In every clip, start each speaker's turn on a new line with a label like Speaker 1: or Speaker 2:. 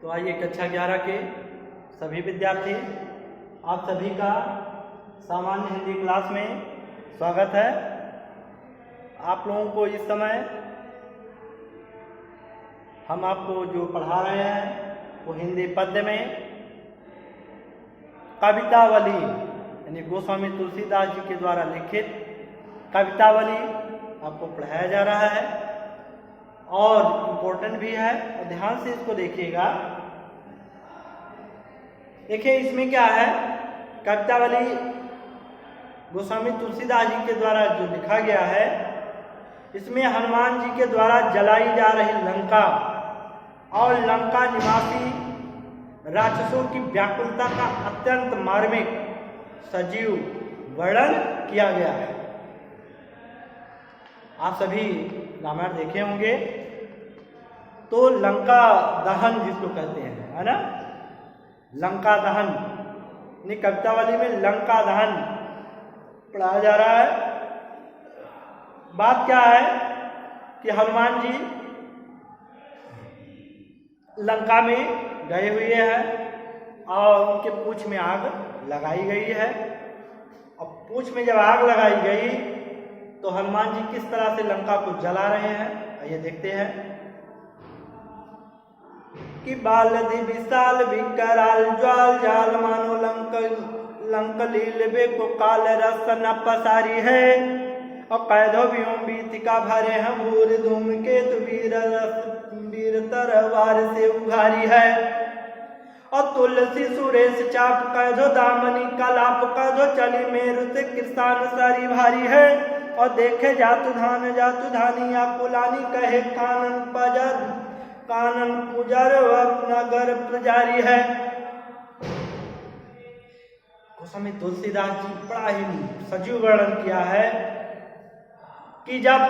Speaker 1: तो आइए कक्षा 11 के सभी विद्यार्थी, आप सभी का सामान्य हिंदी क्लास में स्वागत है। आप लोगों को इस समय हम आपको जो पढ़ा रहे हैं वो हिंदी पद्य में कवितावली यानी गोस्वामी तुलसीदास जी के द्वारा लिखित कवितावली आपको पढ़ाया जा रहा है और इम्पोर्टेंट भी है। और ध्यान से इसको देखिएगा। देखिए इसमें क्या है, कवितावली गोस्वामी तुलसीदास जी के द्वारा जो लिखा गया है, इसमें हनुमान जी के द्वारा जलाई जा रही लंका और लंका निवासी राक्षसों की व्याकुलता का अत्यंत मार्मिक सजीव वर्णन किया गया है। आप सभी रामायण देखे होंगे, तो लंका दहन जिसको कहते हैं, है ना, लंका दहन, कवितावली में लंका दहन पढ़ाया जा रहा है। बात क्या है कि हनुमान जी लंका में गए हुए हैं और उनके पूंछ में आग लगाई गई है। और पूंछ में जब आग लगाई गई तो हनुमान जी किस तरह से लंका को जला रहे हैं, आइए देखते हैं। कि बालधि विशाल विकराल ज्वाल जाल मानो लंक लीलबे को काल रस न पसारी है। और कैदो व्योम बीतिका भरे हैं भूर धूम के तु वीर तरवार से उघारी है। और तुलसी सुरेश चाप कैदो दामनी कलाप कैदो चली मेरु से किसान सारी भारी है। और देखे जातु धानी या कुलानी कहे कानन पुजर नगर प्रजारी है। गोस्वामी तुलसीदास जी बड़ा ही सजीव वर्णन किया है कि जब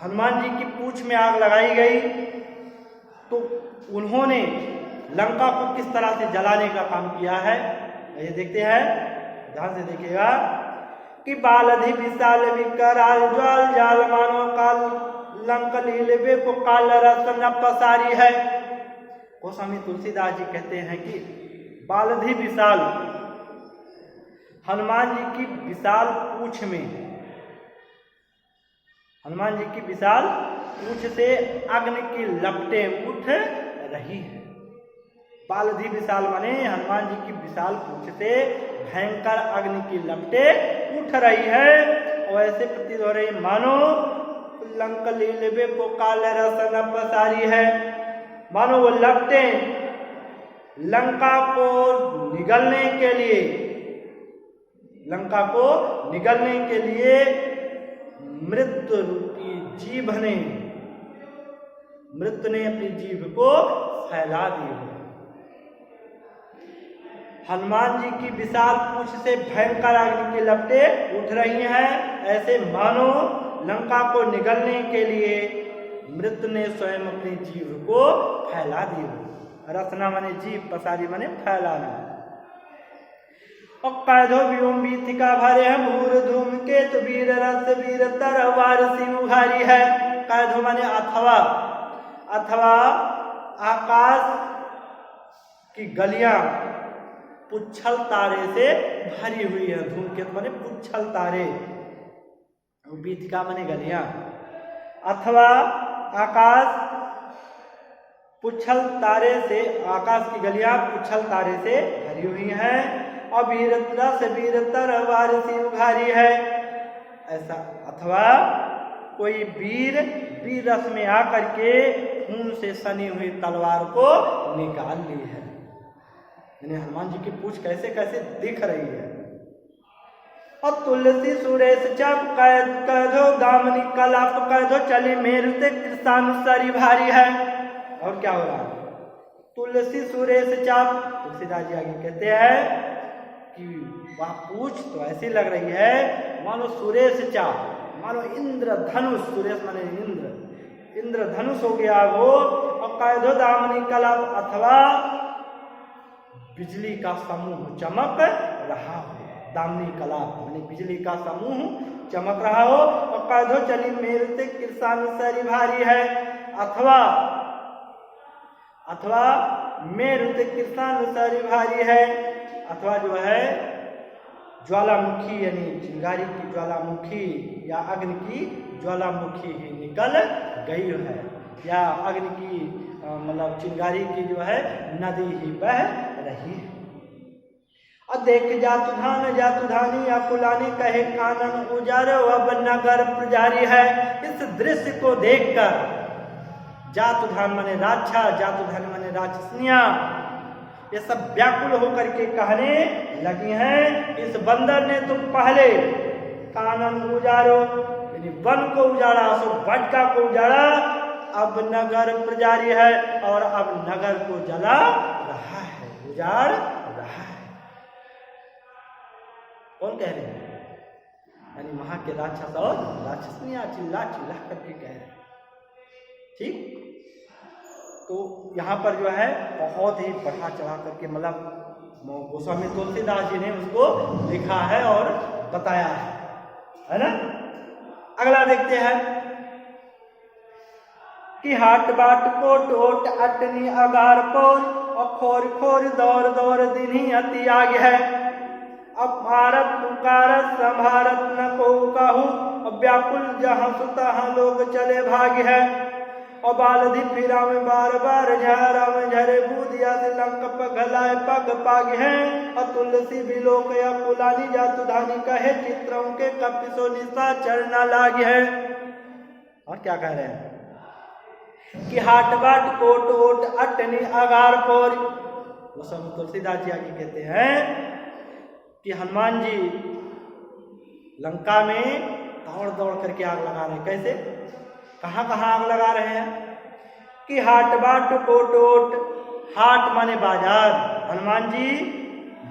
Speaker 1: हनुमान जी की पूंछ में आग लगाई गई तो उन्होंने लंका को किस तरह से जलाने का काम किया है, ये देखते हैं, ध्यान से देखिएगा। कि बालधि विशाल विकराल ज्वाल जाल मानो काल लंक लीलबे को काल रस न पसारी है। गोस्वामी तुलसीदास जी कहते हैं कि बालधि विशाल, हनुमान जी की विशाल पूंछ में, हनुमान जी की विशाल पूंछ से अग्नि की लपटें उठ रही है। बालधि विशाल माने हनुमान जी की विशाल पूंछ से भयंकर अग्नि की लपटें उठ रही है। और ऐसे प्रतीत हो रही मानो लंक लीलबे को काल रस न पसारी है, मानो वो लपटें लंका को निगलने के लिए, लंका को निगलने के लिए मृत्यु रूपी जीभ ने, मृत्यु ने अपनी जीभ को फैला दी है। हनुमान जी की विशाल पूंछ से भयंकर अग्नि की लपटें उठ रही हैं, ऐसे मानो लंका को निगलने के लिए मृत्यु ने स्वयं अपनी जीभ को फैला दी है। रसना माने जीभ, पसारी माने फैलाना। और कैदो व्योम बीतिका भरे हैं भूर धूम के तु वीर रस वीर तरवार सी उघारी है। कैदो माने अथवा, अथवा आकाश की गलियां पुच्छल तारे से भरी हुई है। धूमकेतु माने पुच्छल तारे, बीतिका माने गलियां, अथवा आकाश पुच्छल तारे से, आकाश की गलियां पुच्छल तारे से भरी हुई हैं। और वीर रस वीर तरवार सी उघारी है। ऐसा अथवा कोई वीर वीर रस में आकर के खून से सनी हुई तलवार को निकाल ली है। यानी हनुमान जी की पूंछ कैसे कैसे दिख रही है। और तुलसी सुरेश चाप कैदो दामनी कलाप कैदो चली मेरु से किसान सारी भारी है। और क्या हो रहा है, तुलसी सुरेश चाप, तुलसीदास जी आगे कहते हैं कि वह पूंछ तो ऐसी लग रही है मानो सुरेश चाप, मानो इंद्र धनुष, सुरेश माने इंद्र, इंद्र धनुष हो गया वो। और कैदो दामनी कलाप, अथवा बिजली का समूह चमक रहा हो, दामनी कलाप माने बिजली का समूह चमक रहा हो। और कैदो चली मेरु से किसान सारी भारी है, अथवा अथवा मेरुत कृष्ण सरी भारी है, अथवा जो है ज्वालामुखी यानी चिंगारी की ज्वालामुखी या अग्नि की ज्वालामुखी ही निकल गई है, या अग्नि की मतलब चिंगारी की जो है नदी ही बह रही है। और देख जातु धानी या कुलानी कहे कानन उजारो अब नगर पुजारी है। इस दृश्य को देखकर जातुधान माने राक्षस, जातुधान माने राक्षसनियां, ये सब व्याकुल होकर के कहने लगी हैं, इस बंदर ने तो पहले कानन उजारो यानी वन को उजाड़ा, सो बटका को उजाड़ा, अब नगर प्रजारी है और अब नगर को जला रहा है, उजाड़ रहा है। कौन कह रहे हैं? यानी वहां के राक्षस और राक्षसनियां चिल्ला चिल्ला करके कह रहे हैं। ठीक, तो यहाँ पर जो है बहुत ही बढ़ा चढ़ा करके मतलब गोस्वामी तुलसीदास जी ने उसको लिखा है और बताया है ना। अगला देखते हैं कि हाट बाट कोट ओट अटनी अगार पोर और खोर खोर दौर दौर दिन ही अति आगे है। अब भारत पुकारत संभारत न को कहू, अब व्याकुल जहाँ सुतहाँ लोग चले भाग्य है। और बालधि फिरा में बार बार झरा में झरे बूदिया से लंक पगलाए पग पाग है। और तुलसी बिलोक या पुलानी जातुधानी कहे चित्रों के कपिसो निशा चरना लाग है। और क्या कह रहे हैं कि हाट बाट कोट ओट अटनी अगार पोर। वो सब तुलसीदास जी आगे कहते हैं कि हनुमान जी लंका में दौड़ दौड़ करके आग लगा रहे हैं। कैसे, कहाँ कहाँ आग लगा रहे हैं कि हाट बाट कोट ओट, हाट माने बाजार, हनुमान जी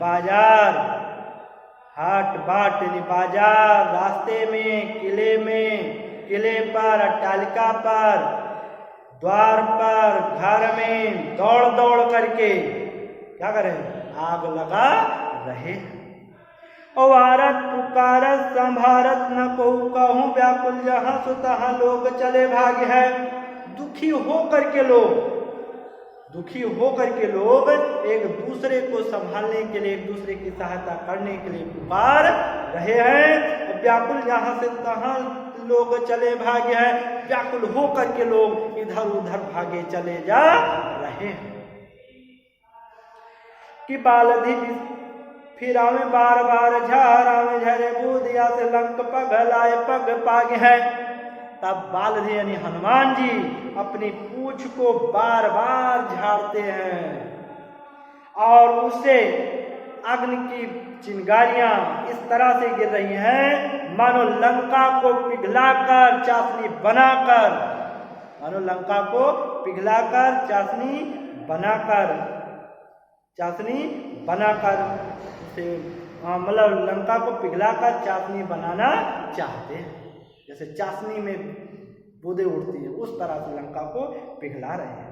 Speaker 1: बाजार, हाट बाट यानी बाजार, रास्ते में, किले पर, अट्टालिका पर, द्वार पर, घर में दौड़ दौड़ करके क्या कर रहे हैं, आग लगा रहे। भारत पुकारत संभारत न को कहूँ, व्याकुल जहाँ सुतहाँ लोग चले भाग्य है। दुखी हो करके लोग एक दूसरे को संभालने के लिए, एक दूसरे की सहायता करने के लिए पुकार रहे हैं। व्याकुल जहाँ से तहाँ लोग चले भाग्य है, व्याकुल हो करके लोग इधर उधर भागे चले जा रहे हैं। कि बालधि फिरा में बार बार झारा में झरे बूदिया से लंक पगलाए पग पाग है। तब बालधि यानी हनुमान जी अपनी पूंछ को बार बार झाड़ते हैं और उससे अग्नि की चिंगारियां इस तरह से गिर रही हैं मानो लंका को पिघलाकर चाशनी बनाकर, मानो लंका को पिघलाकर चाशनी बनाकर उसे मतलब लंका को पिघलाकर चाशनी बनाना चाहते हैं। जैसे चाशनी में बूंदें उड़ती है उस तरह से लंका को पिघला रहे हैं।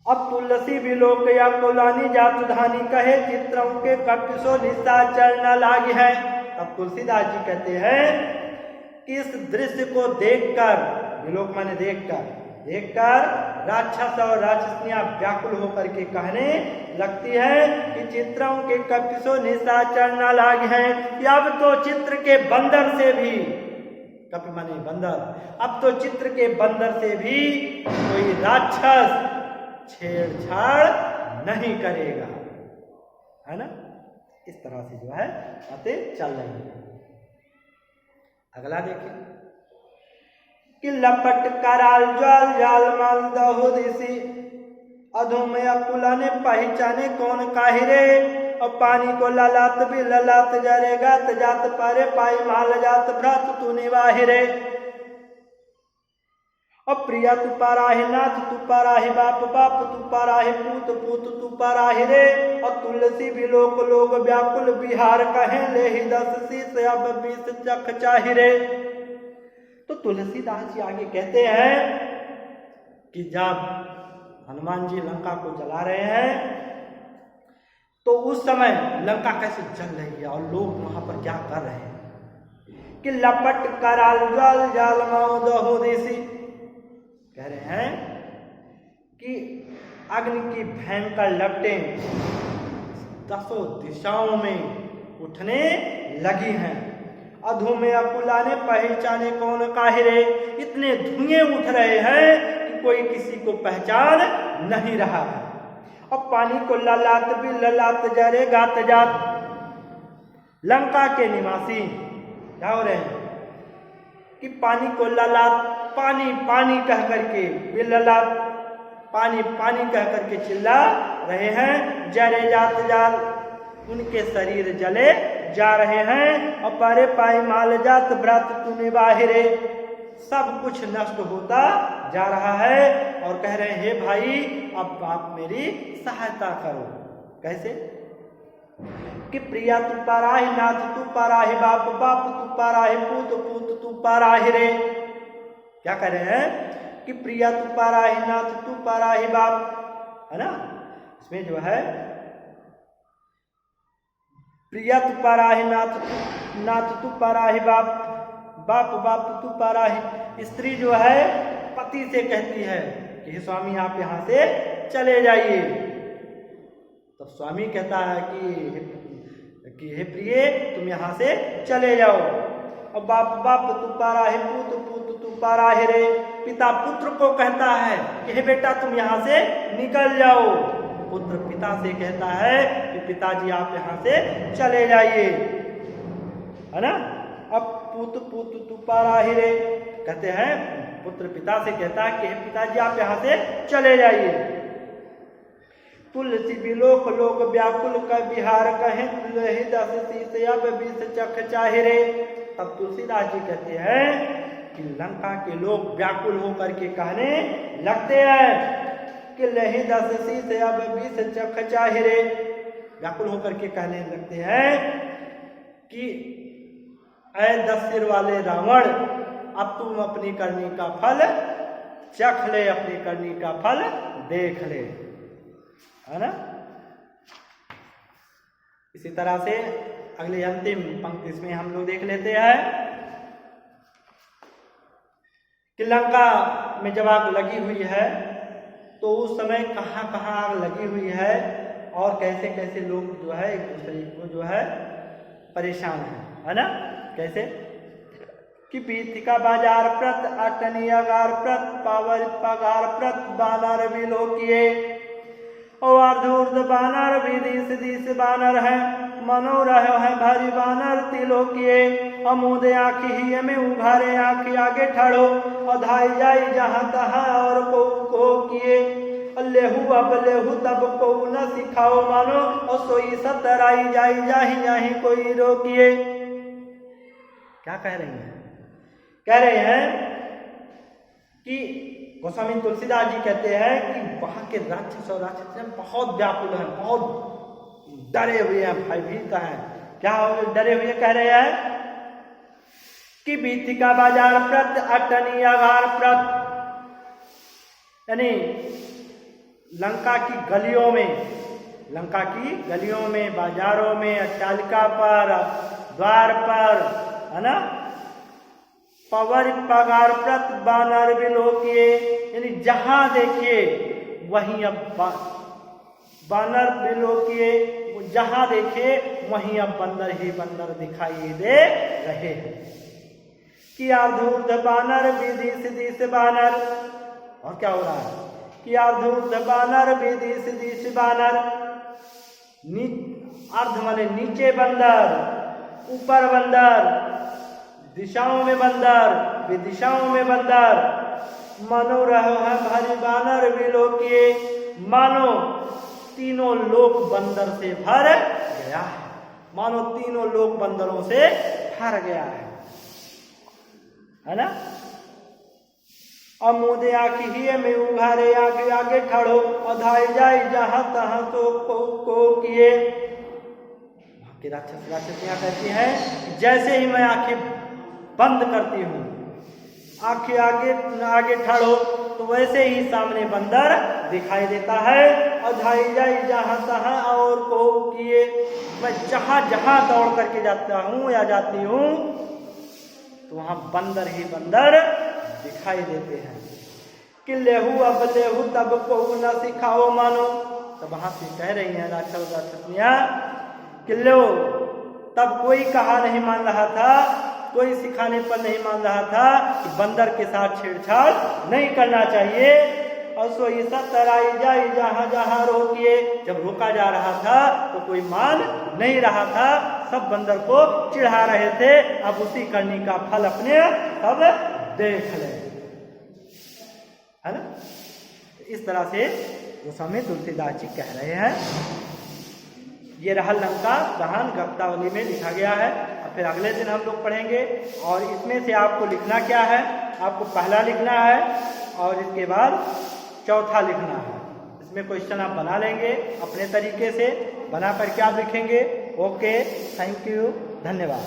Speaker 1: अब तुलसी बिलोक या कुलानी जातुधानी कहे चित्रों के कपिसो निशाचर न लागी है। अब तुलसीदास जी कहते हैं कि इस दृश्य को देखकर, बिलोक माने देखकर राक्षस और राक्षसनियां व्याकुल होकर के कहने लगती है कि चित्रों के कपिसो निशाचर न लागे हैं। कि अब तो चित्र के बंदर से भी, कपि माने बंदर, अब तो चित्र के बंदर से भी कोई राक्षस छेड़छाड़ नहीं करेगा, है ना। इस तरह से जो है बातें चल रही है। अगला देखिए कि लपट कराल ज्वाल जाल माल दहुदिसी अधूमय कुला ने पहचाने कौन काहिरे। और पानी को ललात भी ललात जरेगा जात पारे पाई माल जात भ्रात तू निवाहिरे। और प्रिया तू पाराहि नाथ तू पाराहि बाप बाप तू पाराहि पूत पूत तू पाराहि रे। और तुलसी भी लोग व्याकुल बिहार कहें ले ही 10 शीश अब 20 चख चाहिरे। तो तुलसीदास जी आगे कहते हैं कि जब हनुमान जी लंका को जला रहे हैं तो उस समय लंका कैसे जल रही है और लोग वहां पर क्या कर रहे हैं कि लपट कराल ज्वाल जाल माओ दहुदिसी, कह रहे हैं अग्नि की भयंकर लपटें दसों दिशाओं में उठने लगी हैं। अधो में अकुला ने पहचाने कौन काहिरे, इतने धुएं उठ रहे हैं कि कोई किसी को पहचान नहीं रहा है। अब पानी को ललाट भी ललाट जरे गात जात। लंका के निवासी क्या हो रहे हैं कि पानी को ललाट, पानी पानी कह करके भी ललाट, पानी पानी कह करके चिल्ला रहे हैं। जरे जात जात, उनके शरीर जले जा रहे हैं। और पारे पाई माल जात व्रत तूने बाहिरे, सब कुछ नष्ट होता जा रहा है। और कह रहे हैं हे भाई अब आप मेरी सहायता करो। कैसे कि प्रिया तू पाराहि, नाथ तू पाराहि, बाप बाप तू पाराहि, पूत पूत तू पाराहि रे। क्या कह रहे हैं कि प्रिया तू पाराहि, नाथ तू पाराहि, बाप, है ना। इसमें जो है प्रिया तू पाराहि, नाथ तू पाराहि, बाप बाप बाप तू पाराहि। स्त्री जो है पति से कहती है कि हे स्वामी आप यहाँ से चले जाइए। तब स्वामी कहता है कि हे प्रिय तुम यहाँ से चले जाओ। और बाप बाप तू पाराहि, पूत पूत तू पाराहि रे। पिता पुत्र को कहता है कि हे बेटा तुम यहाँ से निकल जाओ। पुत्र पिता से कहता है कि पिताजी आप यहाँ से चले जाइए, है ना। अब पूत पूत तू पाराहि रे कहते हैं, पुत्र पिता से कहता है कि हे पिताजी आप यहाँ से चले जाइए। तुलसी बिलोक लोग व्याकुल का बिहार कहें, तुलही दस शीश अब बीस चख चाहे। तब तुलसीदास जी कहते हैं कि लंका के लोग व्याकुल होकर के कहने लगते हैं कि लही दस शीश अब बीस चख चाहे। व्याकुल होकर के कहने लगते हैं कि ऐ 10 सिर वाले रावण अब तुम अपनी करनी का फल चख ले, अपनी करनी का फल देख ले, है ना। इसी तरह से अगले अंतिम पंक्ति इसमें हम लोग देख लेते हैं कि लंका में जब आग लगी हुई है तो उस समय कहाँ कहाँ आग लगी हुई है और कैसे कैसे लोग जो है एक दूसरे को जो है परेशान है ना। कैसे कि पीथिका बाजार प्रत, अटनी अगार प्रत, पावर पगार प्रत, बानर विलोकिये। और अर्धूर्ध बानर विदिश दिश बानर है, मनोरह है भारी बानर तिलोकिये। अमूद आँखी ही में उघारे आँखी आगे ठड़ो, अधाई जाई जहाँ तहाँ और को किए। लेहू अब लेहू तब को न सिखाओ मानो, और सोई सतराई जाई जाही जाही कोई रोकिए। क्या कह रही हैं? कह रहे हैं कि गोस्वामी तुलसीदास जी कहते हैं कि वहां के राक्षस और राक्षस बहुत व्याकुल हैं, बहुत डरे हुए हैं, भयभीत हैं। क्या डरे हुए कह रहे हैं कि बीतिका बाजार प्रत, अटनी अगार प्रत, यानी लंका की गलियों में, बाजारों में, अट्टालिका पर, द्वार पर, है ना। पवर पगार प्रत बानर विलोकिये, यानी जहां देखिए वहीं अब बानर विलोकिये, जहां देखे वहीं अब बंदर ही बंदर दिखाई दे रहे हैं। कि अर्धूर्ध बानर विदिश दिश बानर, और क्या हो रहा है कि अर्धूर्ध बानर विदिश दिश बानर, अर्ध माने नीचे बंदर, ऊपर बंदर, दिशाओं में बंदर, विदिशाओं में बंदर। मनोरह है भारी बानर विलोकिये, मानो तीनों लोक बंदर से भर गया है, मानो तीनों लोक बंदरों से भर गया है ना। अमूदे आँखी ही में उघारे आगे आगे ठड़ो, अधाई जाई जहाँ तहाँ तो को किए। राक्षसियाँ कहती हैं जैसे ही मैं आंखें बंद करती हूँ, आंखें आगे ठाड़ो, तो वैसे ही सामने बंदर दिखाई देता है। अधाई जाई जहाँ तहाँ और को किए, मैं जहाँ जहाँ दौड़ करके जाता हूँ या जाती हूँ तो वहाँ बंदर ही बंदर दिखाई देते हैं। कि लेहू अब लेहू तब को न सिखाओ मानो। तो वहां से कह रही हैं राक्षस राक्षसनियां कि लो, तब कोई कहा नहीं मान रहा था, कोई सिखाने पर नहीं मान रहा था कि बंदर के साथ छेड़छाड़ नहीं करना चाहिए। और सो ईसा तराई जाई जहां जहां रोकिए, जब रोका जा रहा था तो कोई मान नहीं रहा था, सब बंदर को चिढ़ा रहे थे। अब उसी करनी का फल अपने सब देख ले, है ना। इस तरह से गोस्वामी तुलसीदास जी कह रहे हैं। ये रहा लंका दहन गप्तावली में लिखा गया है। और फिर अगले दिन हम लोग पढ़ेंगे। और इसमें से आपको लिखना क्या है, आपको पहला लिखना है और इसके बाद चौथा लिखना है। इसमें क्वेश्चन आप बना लेंगे अपने तरीके से, बना कर क्या लिखेंगे। ओके, थैंक यू, धन्यवाद।